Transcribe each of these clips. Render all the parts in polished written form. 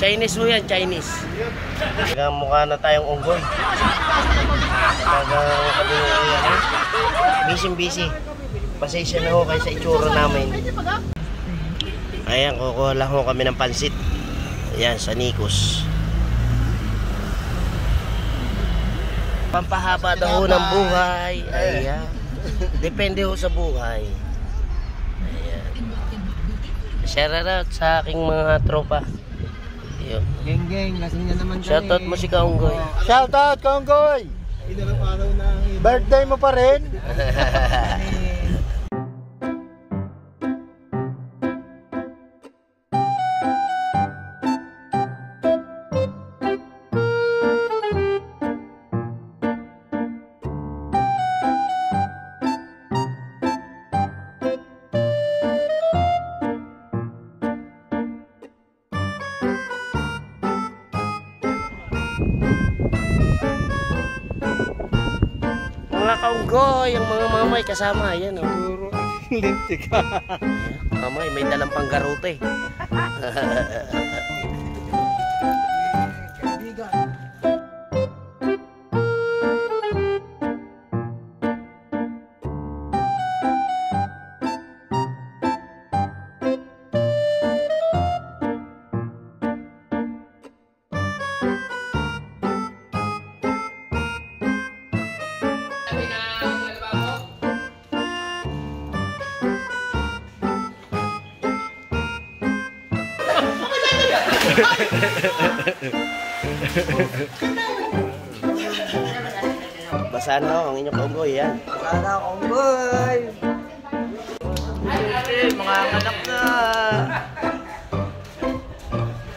Chinese mo yan, Chinese. Talagang mukha na tayong unggoy. Talagang kami busy. Pasensya na ho kayo sa itsura namin. Ayan, kukuha lang ho kami ng pansit. Ayan, sa Nikos. Pampahaba daw ho ng buhay. Ayan. Depende ho sa buhay. Ayan. Shoutout sa aking mga tropa. Yun. Geng, lasing na naman kami. Shoutout mo si Kaunggoy. Shoutout, Kaunggoy! Birthday mo pa rin? Mga kaunggoy, ang mga mamay kasama. Ayan o. Puro lintik ka. Mamay, may dalang panggarote. Basahan na ang inyong kaunggoy, yan. Basahan na kaunggoy. Mga anak na.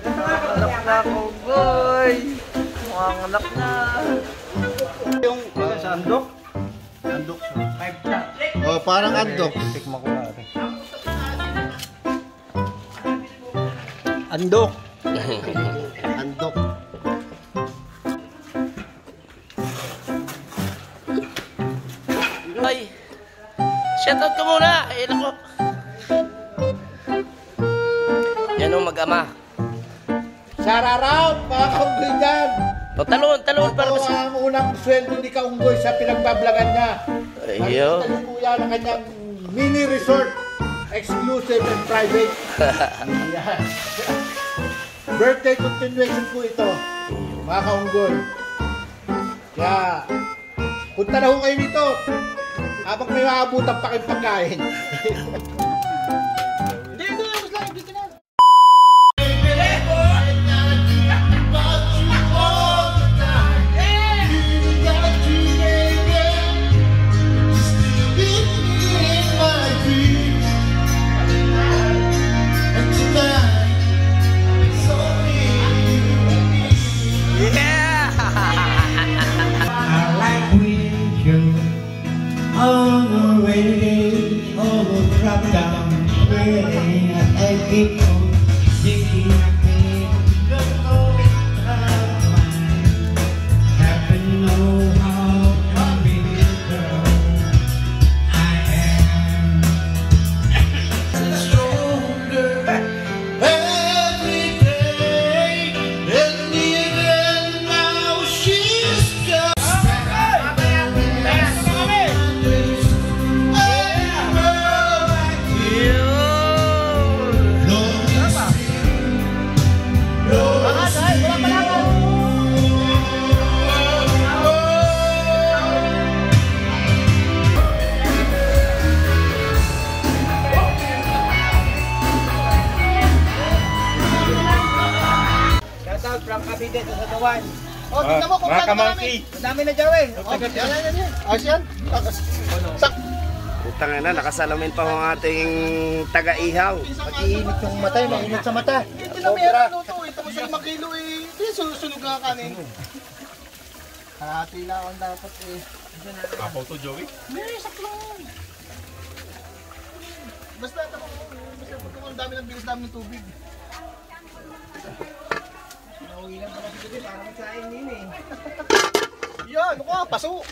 Mga anak na kaunggoy. Mga anak na. Yung sa andok? Andok siya. 5 flat. Oh, parang andok. Tikman ko natin. Andok. Andok. Ay, shoutout ka muna. Ay, nako. Yan o, mag-ama. Shoutout, mga kaunggoy dyan. O, talon para ito ang unang sweldo ni Kaunggoy sa pinagbablagan niya. Ayun. Nakita niyo po yan ang kanyang mini resort. Exclusive and private. Yan. Birthday continuation po ito, mga kaunggoy. Kaya, punta na ho kayo dito habang may maabutan pa kayong pagkain. On the rainy day, all the drop down, rain, I keep on thinking I can't go out mine. Happen to know how I really girl I am. Stronger every day, and even now she's gone. From Cavite to Satawan. Oh, tignan mo kung marami. Madami na dyan eh. Oh, yan. Asyan. Putang na, nakasalamin pa ang ating taga-ihaw. Mag-iinit yung mata, mainit sa mata. Hindi na meron ito. Ito mo sa 5 kilo eh. Hindi, sunog nga kanin. Kalahati lang ang dapat eh. Kapaw to, Joey? Hindi, sakto. Basta ito mo. Basta ang dami ng bilis namin ng tubig. Nauwi lang pala si Gabi para magsaing din eh. Yan, ano ka, paso!